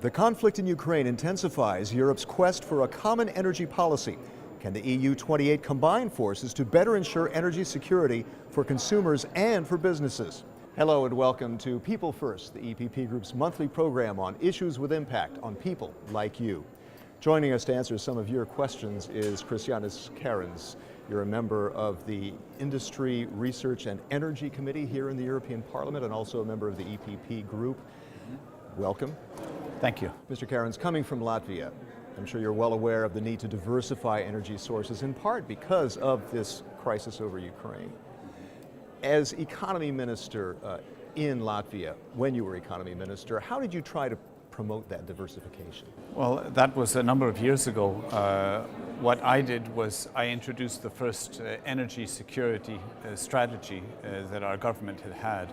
The conflict in Ukraine intensifies Europe's quest for a common energy policy. Can the EU 28 combine forces to better ensure energy security for consumers and for businesses? Hello and welcome to People First, the EPP Group's monthly program on issues with impact on people like you. Joining us to answer some of your questions is Krišjānis Kariņš. You're a member of the Industry, Research and Energy Committee here in the European Parliament and also a member of the EPP Group. Welcome. Thank you. Mr. Kariņš, coming from Latvia, I'm sure you're well aware of the need to diversify energy sources, in part because of this crisis over Ukraine. As economy minister in Latvia, when you were economy minister, how did you try to promote that diversification? Well, that was a number of years ago. What I did was I introduced the first energy security strategy that our government had,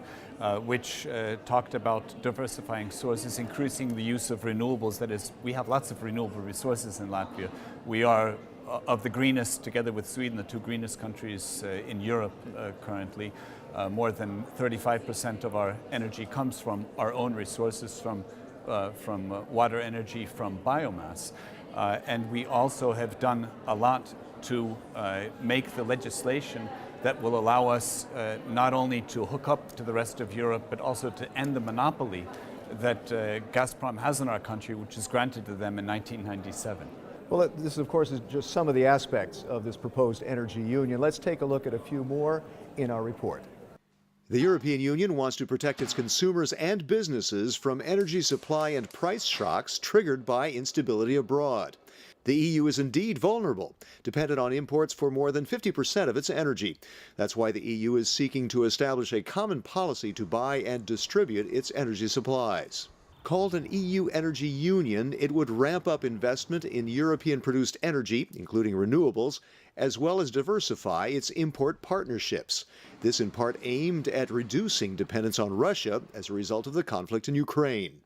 which talked about diversifying sources, increasing the use of renewables. That is, we have lots of renewable resources in Latvia. We are of the greenest, together with Sweden, the two greenest countries in Europe currently. More than 35% of our energy comes from our own resources, from water energy, from biomass. And we also have done a lot to make the legislation that will allow us not only to hook up to the rest of Europe, but also to end the monopoly that Gazprom has in our country, which was granted to them in 1997. Well, this, of course, is just some of the aspects of this proposed energy union. Let's take a look at a few more in our report. The European Union wants to protect its consumers and businesses from energy supply and price shocks triggered by instability abroad. The EU is indeed vulnerable, dependent on imports for more than 50% of its energy. That's why the EU is seeking to establish a common policy to buy and distribute its energy supplies. Called an EU energy union, it would ramp up investment in European-produced energy, including renewables, as well as diversify its import partnerships. This in part aimed at reducing dependence on Russia as a result of the conflict in Ukraine.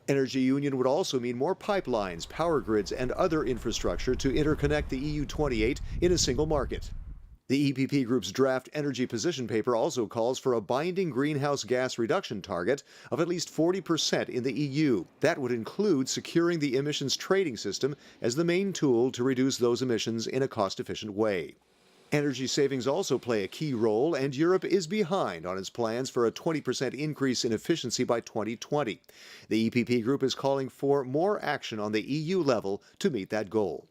Energy union would also mean more pipelines, power grids, and other infrastructure to interconnect the EU 28 in a single market. The EPP Group's draft energy position paper also calls for a binding greenhouse gas reduction target of at least 40% in the EU. That would include securing the emissions trading system as the main tool to reduce those emissions in a cost-efficient way. Energy savings also play a key role, and Europe is behind on its plans for a 20% increase in efficiency by 2020. The EPP Group is calling for more action on the EU level to meet that goal.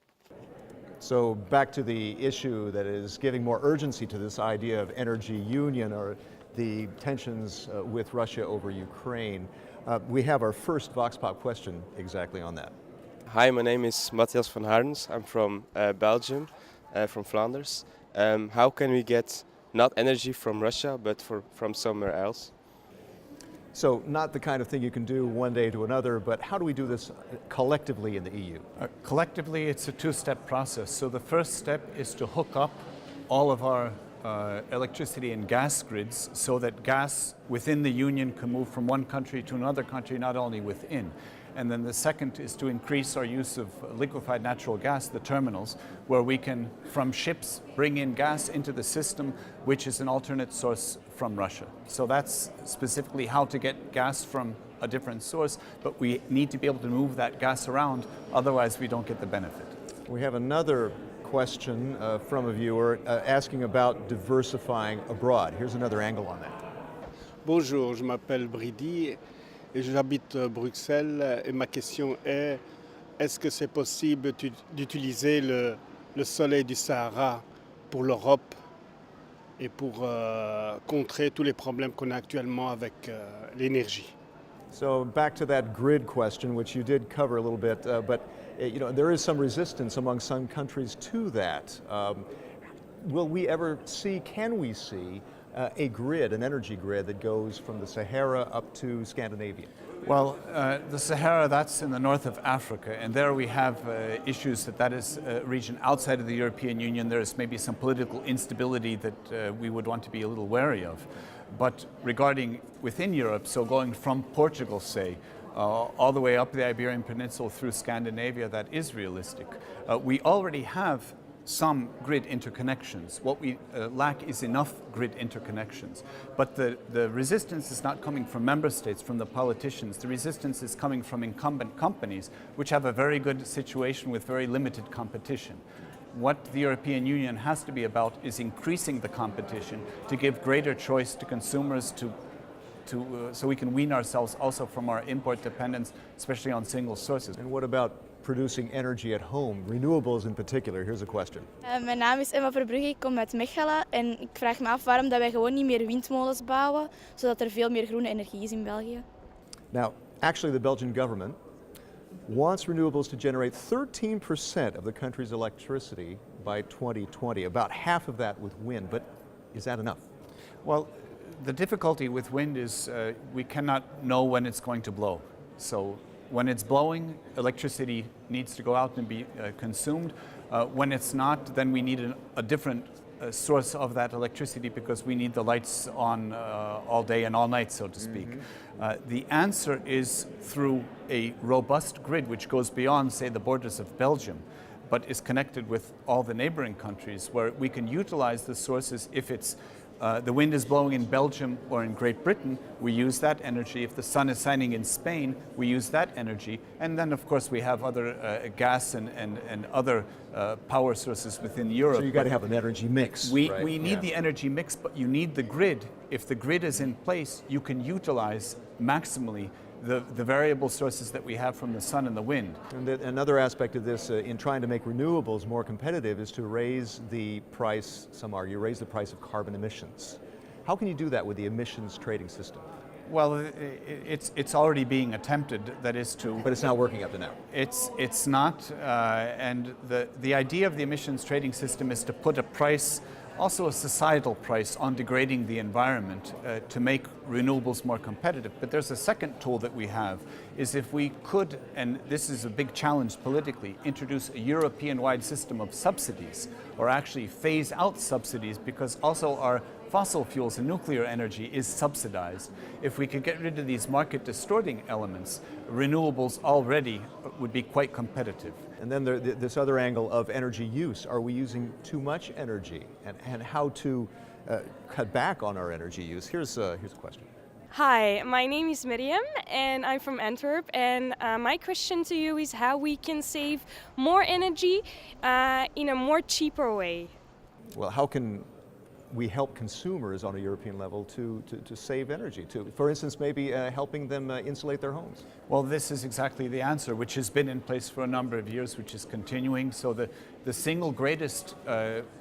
So back to the issue that is giving more urgency to this idea of energy union, or the tensions with Russia over Ukraine. We have our first Vox Pop question exactly on that. Hi, my name is Matthias van Harens. I'm from Belgium, from Flanders. How can we get not energy from Russia, but from somewhere else? So not the kind of thing you can do one day to another, but how do we do this collectively in the EU? Collectively, it's a two-step process. So the first step is to hook up all of our electricity and gas grids so that gas within the Union can move from one country to another country, not only within. And then the second is to increase our use of liquefied natural gas, the terminals, where we can, from ships, bring in gas into the system, which is an alternate source from Russia. So that's specifically how to get gas from a different source, but we need to be able to move that gas around, otherwise we don't get the benefit. We have another question from a viewer asking about diversifying abroad. Here's another angle on that. Bonjour, je m'appelle Bridi. Et j'habite Bruxelles et ma question est-ce que c'est possible d'utiliser le soleil du Sahara pour l'Europe et pour contrer tous les problèmes qu'on a actuellement avec l'énergie? So back to that grid question, which you did cover a little bit, but you know, there is some resistance among some countries to that. Will we ever see, can we see, a grid, an energy grid that goes from the Sahara up to Scandinavia? Well, the Sahara, that's in the north of Africa, and there we have issues that is a region outside of the European Union. There is maybe some political instability that we would want to be a little wary of. But regarding within Europe, so going from Portugal, say, all the way up the Iberian Peninsula through Scandinavia, that is realistic. We already have some grid interconnections. What we lack is enough grid interconnections. But the resistance is not coming from member states, from the politicians. The resistance is coming from incumbent companies, which have a very good situation with very limited competition. What the European Union has to be about is increasing the competition to give greater choice to consumers so we can wean ourselves also from our import dependence, especially on single sources. And what about producing energy at home, renewables in particular? Here's a question. Mijn naam is Emma Verbrugge, ik kom uit Mechelen en ik vraag me af waarom dat wij gewoon niet meer windmolens bouwen, zodat er veel meer groene energie is in België. Now, actually the Belgian government wants renewables to generate 13% of the country's electricity by 2020, about half of that with wind, but is that enough? Well, the difficulty with wind is we cannot know when it's going to blow. So when it's blowing, electricity needs to go out and be consumed. When it's not, then we need a different source of that electricity because we need the lights on all day and all night, so to speak. The answer is through a robust grid which goes beyond, say, the borders of Belgium, but is connected with all the neighboring countries where we can utilize the sources. If it's the wind is blowing in Belgium or in Great Britain, we use that energy. If the sun is shining in Spain, we use that energy. And then, of course, we have other gas and other power sources within Europe. So you got to have an energy mix. We need the energy mix, but you need the grid. If the grid is in place, you can utilize maximally the variable sources that we have from the sun and the wind. And another aspect of this, in trying to make renewables more competitive, is to raise the price, some argue, raise the price of carbon emissions. How can you do that with the emissions trading system? Well, it's already being attempted, that is to... But it's not working up to now. It's not, and the idea of the emissions trading system is to put a price, also a societal price, on degrading the environment to make renewables more competitive. But there's a second tool that we have, is if we could, and this is a big challenge politically, introduce a European-wide system of subsidies, or actually phase out subsidies, because also our fossil fuels and nuclear energy is subsidized. If we could get rid of these market distorting elements, renewables already would be quite competitive. And then this other angle of energy use. Are we using too much energy? And how to cut back on our energy use? Here's a question. Hi, my name is Miriam and I'm from Antwerp, and my question to you is how we can save more energy in a more cheaper way. Well, how can we help consumers on a European level to save energy, for instance, maybe helping them insulate their homes? Well, this is exactly the answer, which has been in place for a number of years, which is continuing. So the single greatest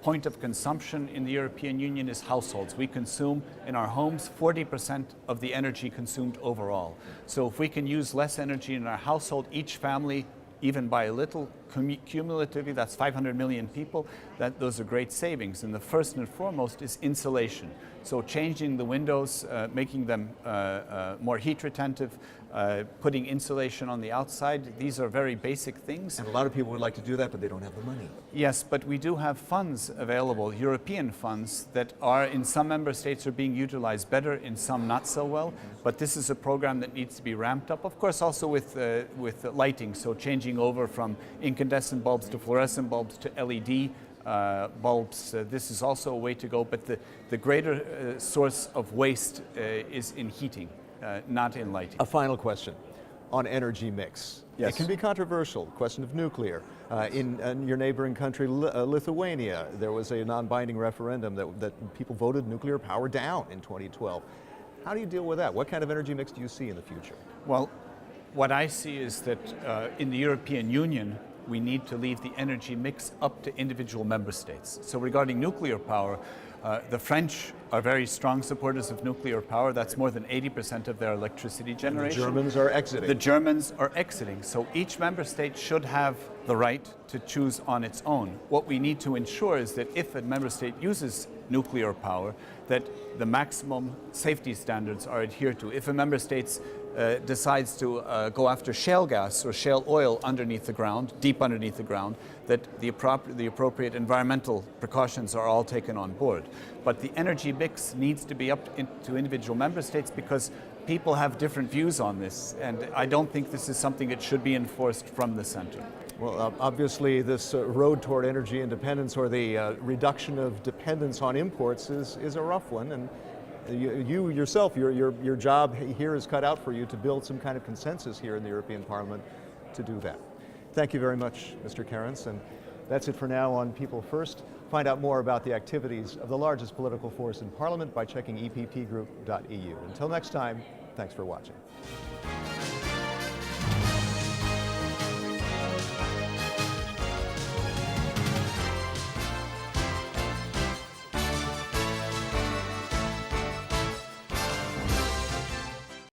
point of consumption in the European Union is households. We consume in our homes 40% of the energy consumed overall. So if we can use less energy in our household, each family, even by a little, cumulatively, that's 500 million people, those are great savings. And the first and foremost is insulation. So changing the windows, making them more heat retentive, putting insulation on the outside, these are very basic things. And a lot of people would like to do that, but they don't have the money. Yes, but we do have funds available, European funds, that are in some member states are being utilized better, in some not so well. But this is a program that needs to be ramped up, of course, also with lighting, so changing over from incandescent bulbs to fluorescent bulbs to LED bulbs. This is also a way to go, but the greater source of waste is in heating, not in lighting. A final question on energy mix. Yes. It can be controversial, question of nuclear. In your neighboring country, Lithuania, there was a non-binding referendum that people voted nuclear power down in 2012. How do you deal with that? What kind of energy mix do you see in the future? Well, what I see is that in the European Union, we need to leave the energy mix up to individual member states. So regarding nuclear power, the French are very strong supporters of nuclear power. That's more than 80% of their electricity generation. The Germans are exiting. The Germans are exiting. So each member state should have the right to choose on its own. What we need to ensure is that if a member state uses nuclear power, that the maximum safety standards are adhered to. If a member state decides to go after shale gas or shale oil underneath the ground, deep underneath the ground, that the appropriate environmental precautions are all taken on board. But the energy mix needs to be up to individual member states because people have different views on this, and I don't think this is something that should be enforced from the center. Well, obviously, this road toward energy independence or the reduction of dependence on imports is a rough one, and you yourself, your job here is cut out for you to build some kind of consensus here in the European Parliament to do that. Thank you very much, Mr. Kariņš, and that's it for now on People First. Find out more about the activities of the largest political force in Parliament by checking eppgroup.eu. Until next time, thanks for watching.